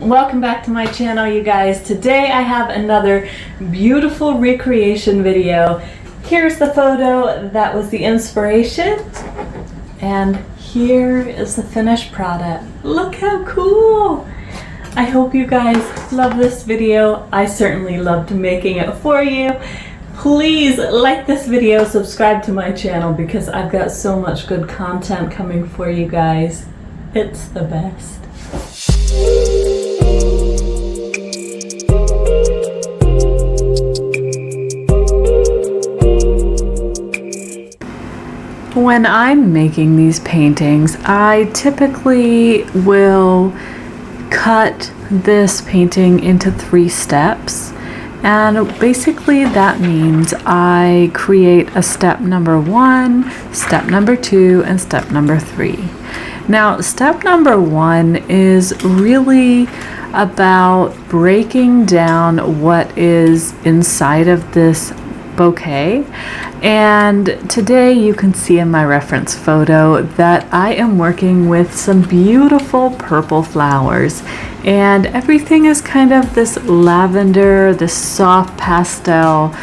Welcome back to my channel, you guys. Today I have another beautiful recreation video. Here's the photo that was the inspiration, and here is the finished product. Look how cool! I hope you guys love this video. I certainly loved making it for you. Please like this video, subscribe to my channel because I've got so much good content coming for you guys. It's the best. When I'm making these paintings, I typically will cut this painting into 3 steps. And basically that means I create a step number 1, step number 2, and step number 3. Now, step number 1 is really about breaking down what is inside of this bouquet. And today you can see in my reference photo that I am working with some beautiful purple flowers, and everything is kind of this lavender, this soft pastel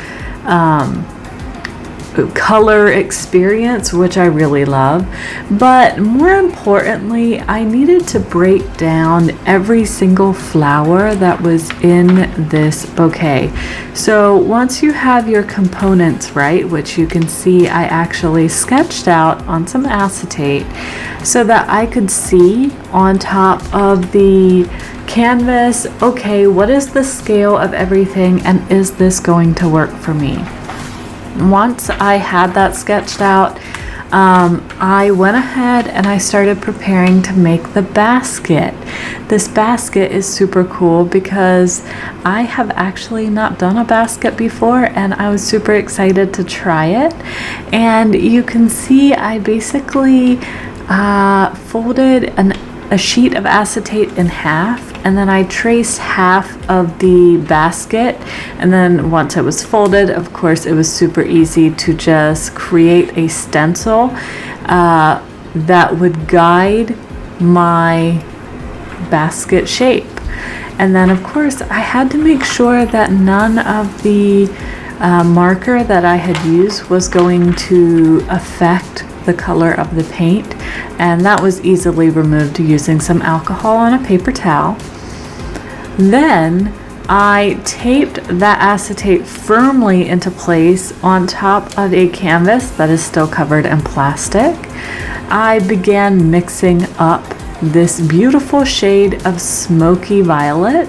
color experience, which I really love. But more importantly, I needed to break down every single flower that was in this bouquet. So once you have your components right, which you can see I actually sketched out on some acetate so that I could see on top of the canvas, okay, what is the scale of everything and is this going to work for me? Once I had that sketched out, I went ahead and I started preparing to make the basket. This basket is super cool because I have actually not done a basket before, and I was super excited to try it. And you can see I basically folded a sheet of acetate in half, and then I traced half of the basket, and then once it was folded, of course it was super easy to just create a stencil that would guide my basket shape. And then of course I had to make sure that none of the marker that I had used was going to affect the color of the paint, and that was easily removed using some alcohol on a paper towel. Then I taped that acetate firmly into place on top of a canvas that is still covered in plastic. I began mixing up this beautiful shade of smoky violet,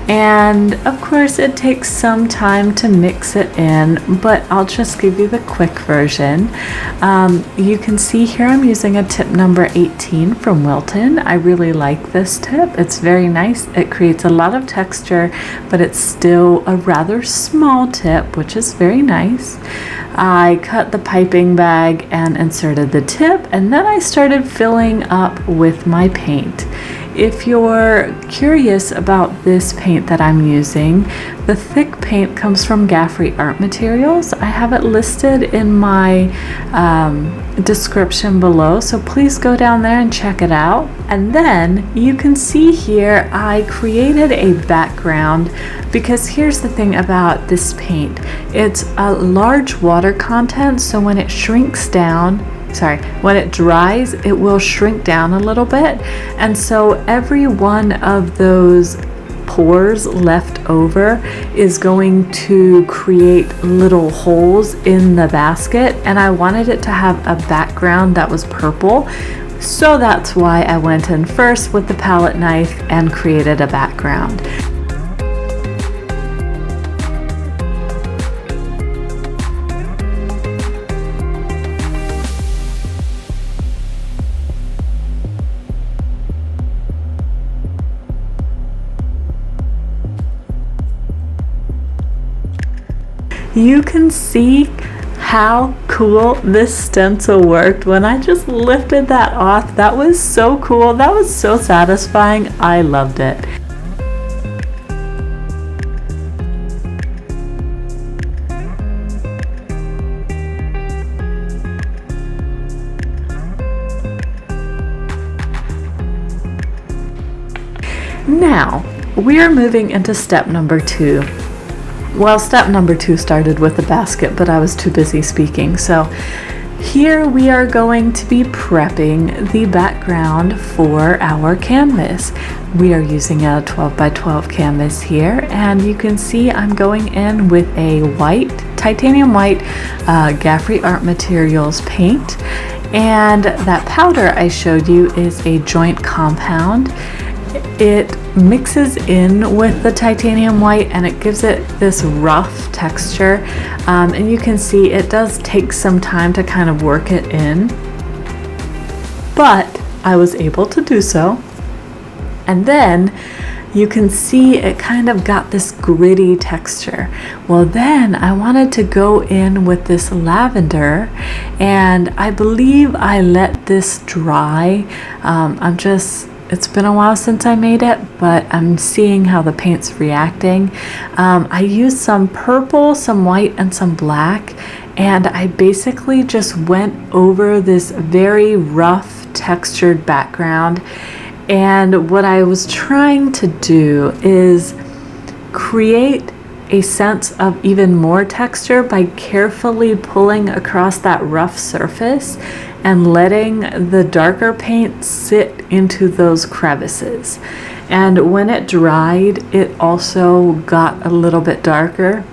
and of course it takes some time to mix it in, but I'll just give you the quick version. You can see here I'm using a tip number 18 from Wilton. I really like this tip. It's very nice. It creates a lot of texture, but it's still a rather small tip, which is very nice. I cut the piping bag and inserted the tip, and then I started filling up with my paint. If you're curious about this paint that I'm using, the thick paint comes from Gaffrey Art Materials. I have it listed in my description below, so please go down there and check it out. And then you can see here I created a background, because here's the thing about this paint. It's a large water content, so when it shrinks down, when it dries, it will shrink down a little bit, and so every one of those pores left over is going to create little holes in the basket, and I wanted it to have a background that was purple, so that's why I went in first with the palette knife and created a background. You can see how cool this stencil worked when I just lifted that off. That was so cool. That was so satisfying. I loved it. Now, we are moving into step number 2. Well, step number 2 started with the basket, but I was too busy speaking. So here we are going to be prepping the background for our canvas. We are using a 12 by 12 canvas here, and you can see I'm going in with a white, titanium white Gaffrey Art Materials paint, and that powder I showed you is a joint compound. It mixes in with the titanium white and it gives it this rough texture, and you can see it does take some time to kind of work it in, but I was able to do so. And then you can see it kind of got this gritty texture. Well, then I wanted to go in with this lavender, and I believe I let this dry. It's been a while since I made it, but I'm seeing how the paint's reacting. I used some purple, some white, and some black, and I basically just went over this very rough textured background. And what I was trying to do is create a sense of even more texture by carefully pulling across that rough surface and letting the darker paint sit into those crevices. And when it dried, it also got a little bit darker.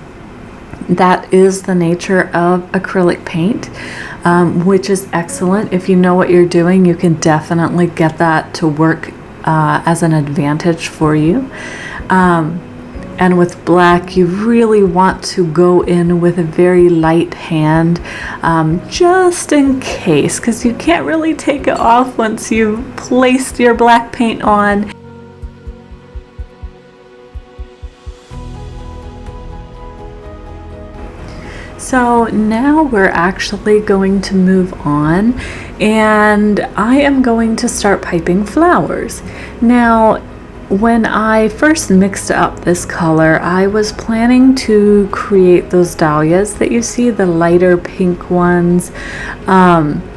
That is the nature of acrylic paint, which is excellent. If you know what you're doing, you can definitely get that to work as an advantage for you. And with black, you really want to go in with a very light hand, just in case, because you can't really take it off once you've placed your black paint on. So now we're actually going to move on, and I am going to start piping flowers. Now, when I first mixed up this color, I was planning to create those dahlias that you see, the lighter pink ones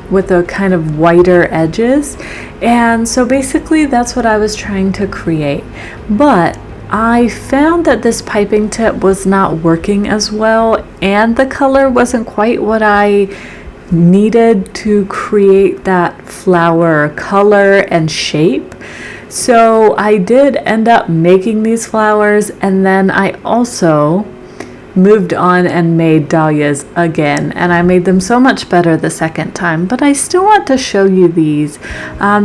with the kind of whiter edges. And so basically that's what I was trying to create. But I found that this piping tip was not working as well, and the color wasn't quite what I needed to create that flower color and shape. So I did end up making these flowers, and then I also moved on and made dahlias again, and I made them so much better the second time. But I still want to show you these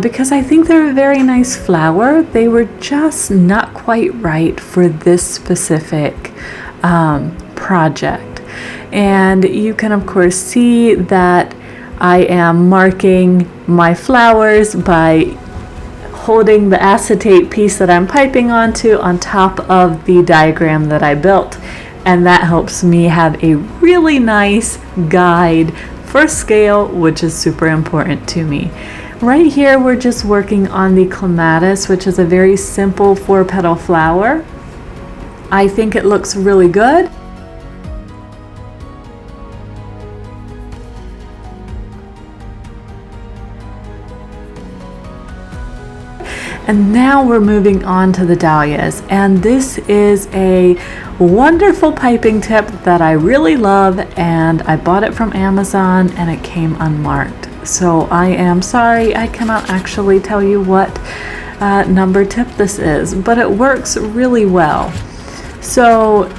because I think they're a very nice flower. They were just not quite right for this specific project. And you can of course see that I am marking my flowers by holding the acetate piece that I'm piping onto on top of the diagram that I built. And that helps me have a really nice guide for scale, which is super important to me. Right here, we're just working on the clematis, which is a very simple 4-petal flower. I think it looks really good. And now we're moving on to the dahlias, and this is a wonderful piping tip that I really love, and I bought it from Amazon and it came unmarked. So I am sorry, I cannot actually tell you what number tip this is, but it works really well. So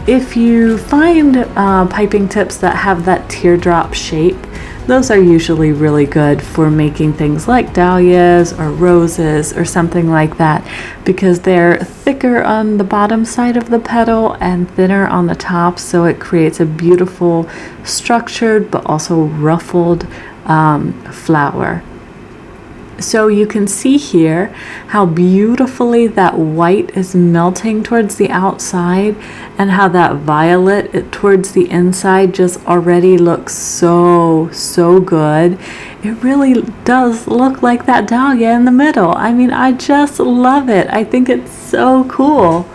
if you find piping tips that have that teardrop shape, those are usually really good for making things like dahlias or roses or something like that, because they're thicker on the bottom side of the petal and thinner on the top, so it creates a beautiful structured but also ruffled flower. So you can see here how beautifully that white is melting towards the outside, and how that violet towards the inside just already looks so good. It really does look like that dahlia in the middle. I mean, I just love it. I think it's so cool.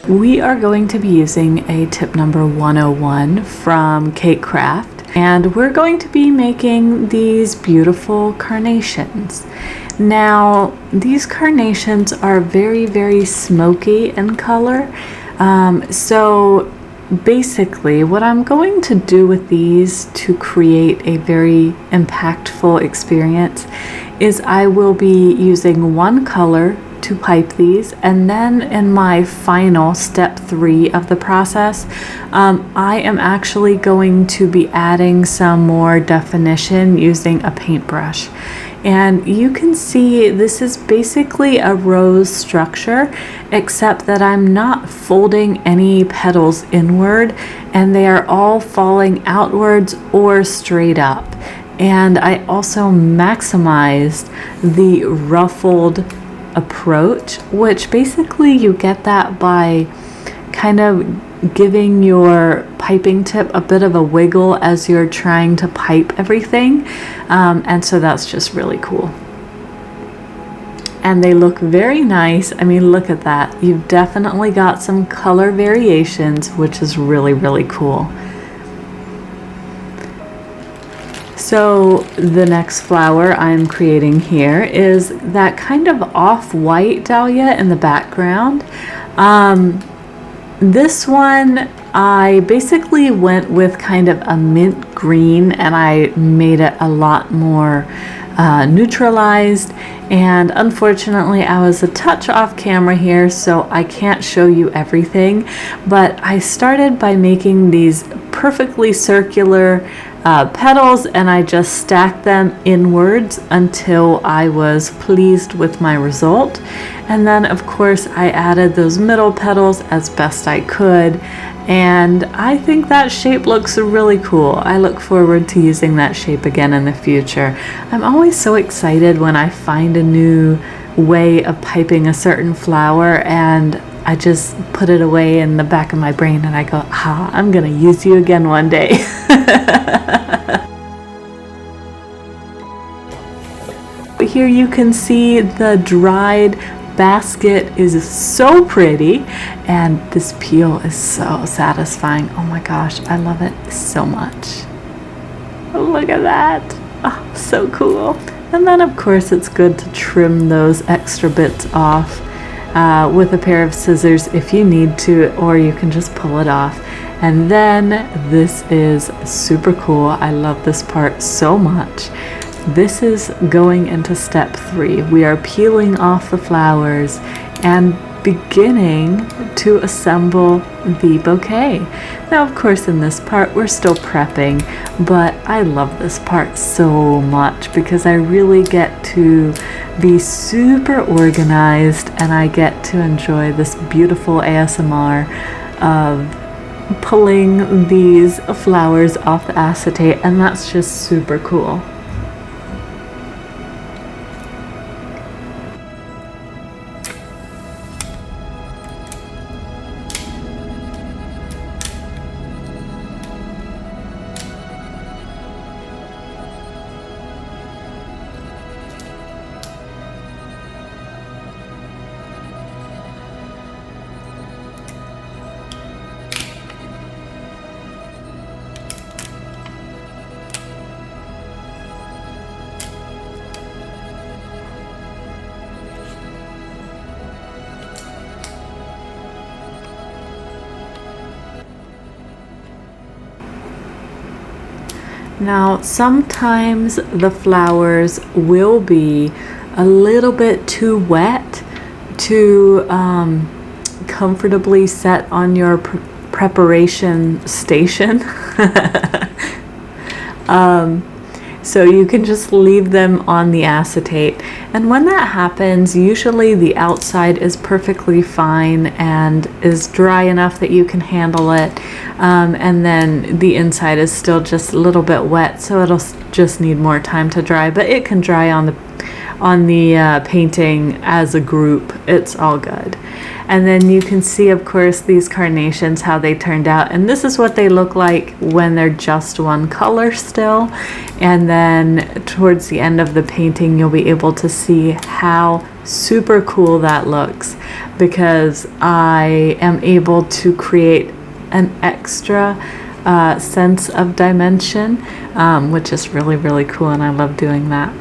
We are going to be using a tip number 101 from Cake Craft, And we're going to be making these beautiful carnations. Now, these carnations are very, very smoky in color. So basically, what I'm going to do with these to create a very impactful experience is I will be using one color to pipe these, and then in my final step 3 of the process, I am actually going to be adding some more definition using a paintbrush. And you can see this is basically a rose structure, except that I'm not folding any petals inward, and they are all falling outwards or straight up. And I also maximized the ruffled approach, which basically you get that by kind of giving your piping tip a bit of a wiggle as you're trying to pipe everything, and so that's just really cool. And they look very nice. I mean, look at that. You've definitely got some color variations, which is really, really cool. So the next flower I'm creating here is that kind of off-white dahlia in the background. This one, I basically went with kind of a mint green, and I made it a lot more neutralized. And unfortunately, I was a touch off camera here, so I can't show you everything. But I started by making these perfectly circular petals, and I just stacked them inwards until I was pleased with my result. And then of course I added those middle petals as best I could, and I think that shape looks really cool. I look forward to using that shape again in the future. I'm always so excited when I find a new way of piping a certain flower, and I just put it away in the back of my brain and I go, I'm gonna use you again one day. Here you can see the dried basket is so pretty, and this peel is so satisfying. Oh my gosh, I love it so much. Oh, look at that. Oh, so cool. And then of course it's good to trim those extra bits off with a pair of scissors if you need to, or you can just pull it off. And then this is super cool. I love this part so much. This is going into step 3. We are peeling off the flowers and beginning to assemble the bouquet. Now, of course, in this part, we're still prepping, but I love this part so much because I really get to be super organized, and I get to enjoy this beautiful ASMR of pulling these flowers off the acetate, and that's just super cool. Now, sometimes the flowers will be a little bit too wet to comfortably set on your preparation station. So you can just leave them on the acetate. And when that happens, usually the outside is perfectly fine and is dry enough that you can handle it. And then the inside is still just a little bit wet, so it'll just need more time to dry. But it can dry on the painting as a group. It's all good. And then you can see, of course, these carnations, how they turned out. And this is what they look like when they're just one color still. And then towards the end of the painting, you'll be able to see how super cool that looks, because I am able to create an extra sense of dimension, which is really, really cool, and I love doing that.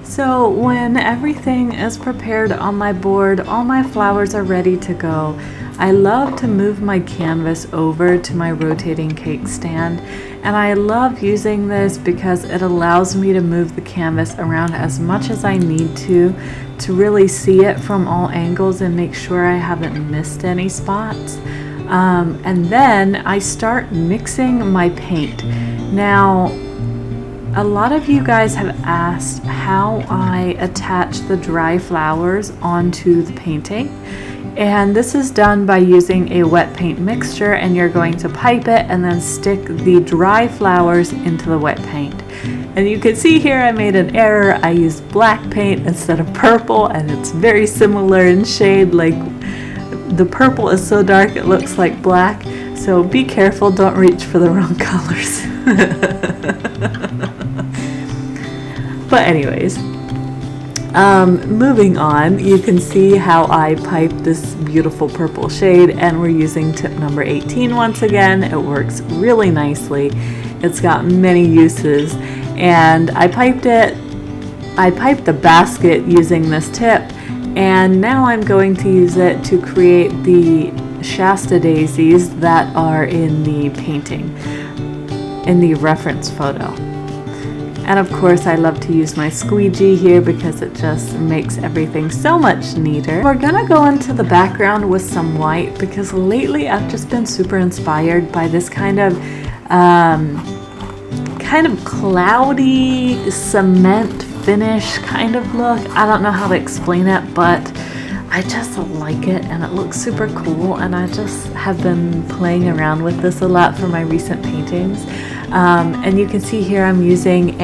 So when everything is prepared on my board, all my flowers are ready to go, I love to move my canvas over to my rotating cake stand, and I love using this because it allows me to move the canvas around as much as I need to really see it from all angles and make sure I haven't missed any spots. And then I start mixing my paint. Now, a lot of you guys have asked how I attach the dry flowers onto the painting, And this is done by using a wet paint mixture, and you're going to pipe it and then stick the dry flowers into the wet paint. And you can see here I made an error. I used black paint instead of purple, and it's very similar in shade. Like, the purple is so dark it looks like black. So be careful, don't reach for the wrong colors. But anyways, moving on, you can see how I piped this beautiful purple shade, and we're using tip number 18 once again. It works really nicely. It's got many uses, and I piped the basket using this tip, and now I'm going to use it to create the Shasta daisies that are in the painting, in the reference photo. And of course, I love to use my squeegee here because it just makes everything so much neater. We're gonna go into the background with some white because lately I've just been super inspired by this kind of cloudy cement finish kind of look. I don't know how to explain it, but I just like it, and it looks super cool, and I just have been playing around with this a lot for my recent paintings. And you can see here I'm using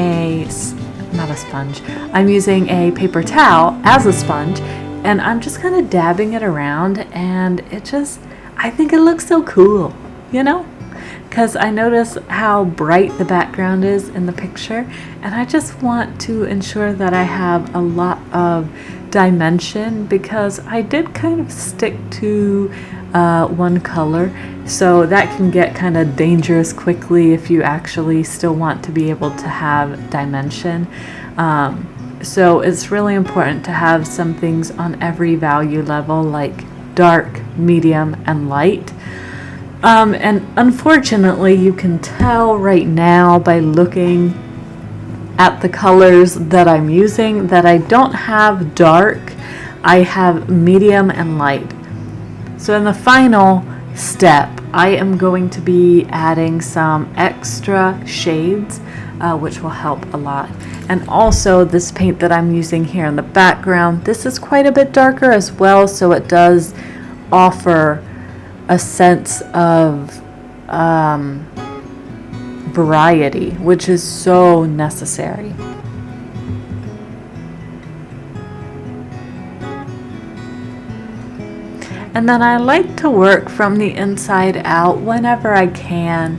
I'm using a paper towel as a sponge, and I'm just kind of dabbing it around, and I think it looks so cool, you know? Because I notice how bright the background is in the picture, and I just want to ensure that I have a lot of dimension, because I did kind of stick to one color, so that can get kind of dangerous quickly if you actually still want to be able to have dimension. So it's really important to have some things on every value level, like dark, medium, and light. And unfortunately, you can tell right now by looking at the colors that I'm using that I don't have dark, I have medium and light. So in the final step, I am going to be adding some extra shades, which will help a lot. And also this paint that I'm using here in the background, this is quite a bit darker as well, so it does offer a sense of variety, which is so necessary. And then I like to work from the inside out whenever I can,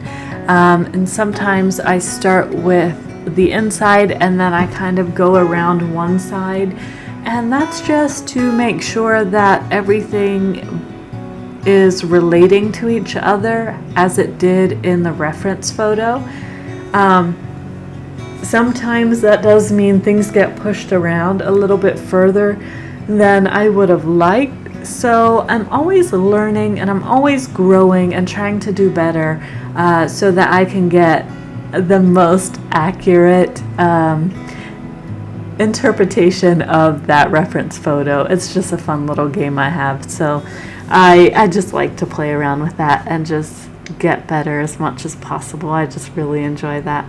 and sometimes I start with the inside and then I kind of go around one side, and that's just to make sure that everything is relating to each other as it did in the reference photo. Sometimes that does mean things get pushed around a little bit further than I would have liked. So I'm always learning and I'm always growing and trying to do better, so that I can get the most accurate interpretation of that reference photo. It's just a fun little game I have. So I just like to play around with that and just get better as much as possible. I just really enjoy that.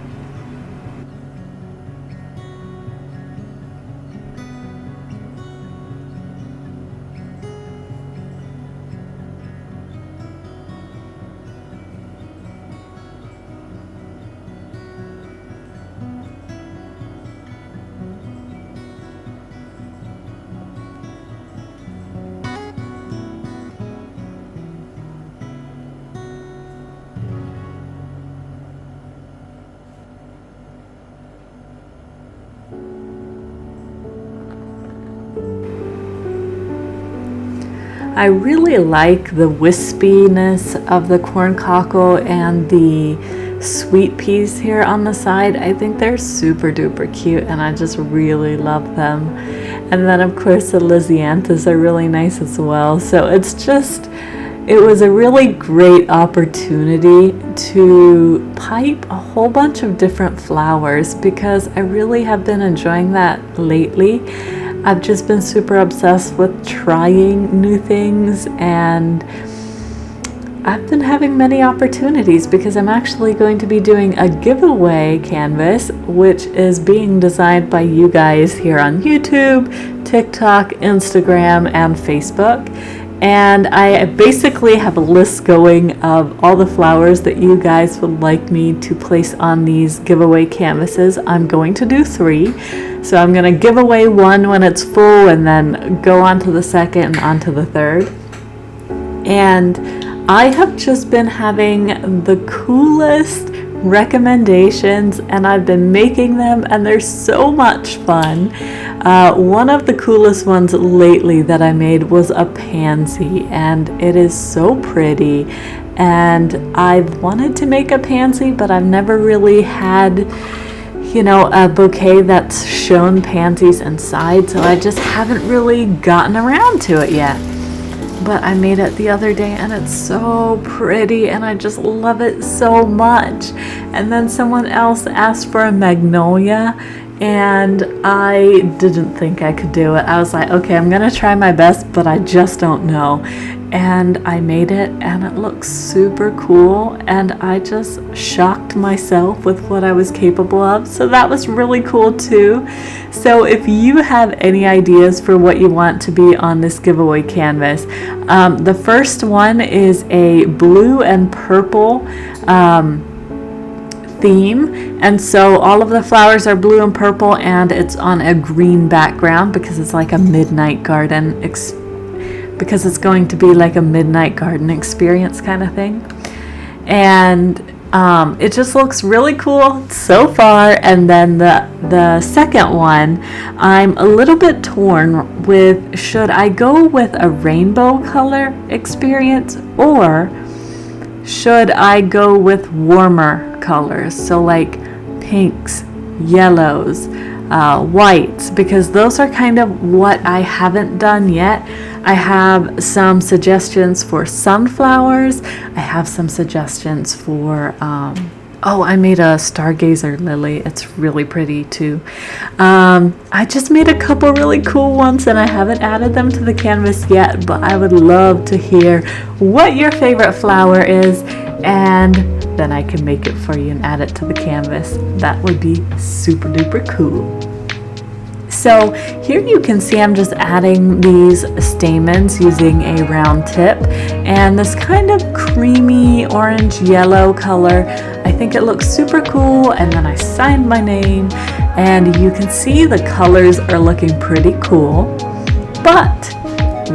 I really like the wispiness of the corn cockle and the sweet peas here on the side. I think they're super duper cute and I just really love them. And then of course the Lysianthus are really nice as well. So it was a really great opportunity to pipe a whole bunch of different flowers because I really have been enjoying that lately. I've just been super obsessed with trying new things, and I've been having many opportunities because I'm actually going to be doing a giveaway canvas, which is being designed by you guys here on YouTube, TikTok, Instagram, and Facebook. And I basically have a list going of all the flowers that you guys would like me to place on these giveaway canvases. I'm going to do 3. So I'm going to give away 1 when it's full and then go on to the second and on to the third. And I have just been having the coolest recommendations, and I've been making them, and they're so much fun. One of the coolest ones lately that I made was a pansy, and it is so pretty. And I've wanted to make a pansy, but I've never really had, you know, a bouquet that's shown pansies inside, so I just haven't really gotten around to it yet. But I made it the other day and it's so pretty and I just love it so much. And then someone else asked for a magnolia and I didn't think I could do it. I was like, okay, I'm gonna try my best, but I just don't know. And I made it and it looks super cool, and I just shocked myself with what I was capable of. So that was really cool too. So if you have any ideas for what you want to be on this giveaway canvas, the first one is a blue and purple theme, and so all of the flowers are blue and purple, and it's on a green background because it's like a midnight garden because it's going to be like a midnight garden experience kind of thing. And it just looks really cool so far. And then the second one, I'm a little bit torn with, should I go with a rainbow color experience or should I go with warmer colors? So like pinks, yellows, whites, because those are kind of what I haven't done yet. I have some suggestions for sunflowers. I have some suggestions for, I made a stargazer lily. It's really pretty too. I just made a couple really cool ones and I haven't added them to the canvas yet, but I would love to hear what your favorite flower is, and then I can make it for you and add it to the canvas. That would be super duper cool. So here you can see I'm just adding these stamens using a round tip, and this kind of creamy orange yellow color. I think it looks super cool, and then I signed my name, and you can see the colors are looking pretty cool, but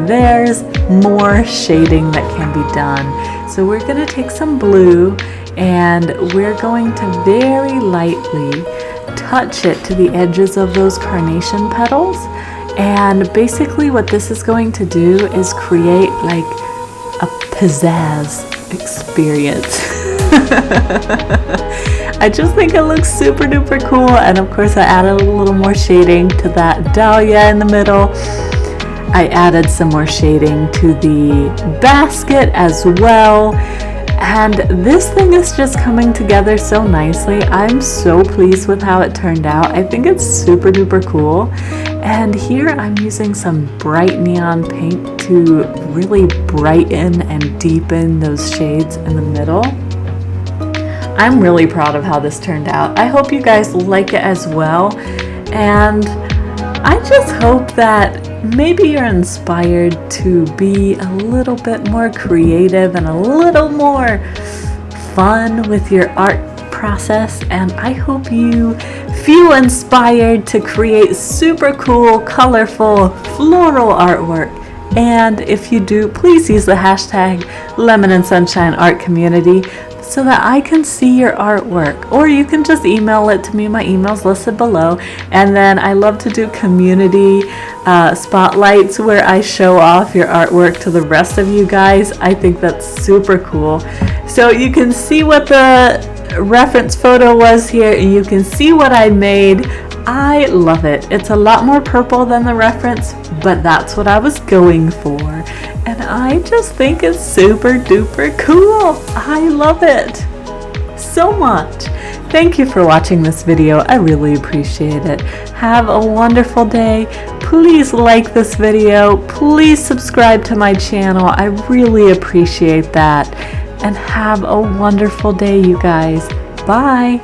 there's more shading that can be done. So we're going to take some blue and we're going to very lightly touch it to the edges of those carnation petals. And basically what this is going to do is create like a pizzazz experience. I just think it looks super duper cool, and of course I added a little more shading to that dahlia in the middle. I added some more shading to the basket as well. And this thing is just coming together so nicely. I'm so pleased with how it turned out. I think it's super duper cool. And here I'm using some bright neon pink to really brighten and deepen those shades in the middle. I'm really proud of how this turned out. I hope you guys like it as well. And I just hope that maybe you're inspired to be a little bit more creative and a little more fun with your art process. And I hope you feel inspired to create super cool, colorful, floral artwork. And if you do, please use the hashtag Lemon and Sunshine Art Community so that I can see your artwork, or you can just email it to me. My email's listed below. And then I love to do community spotlights where I show off your artwork to the rest of you guys. I think that's super cool. So you can see what the reference photo was here, and you can see what I made. I love it. It's a lot more purple than the reference, but that's what I was going for. And I just think it's super duper cool. I love it so much. Thank you for watching this video. I really appreciate it. Have a wonderful day. Please like this video. Please subscribe to my channel. I really appreciate that. And have a wonderful day, you guys. Bye.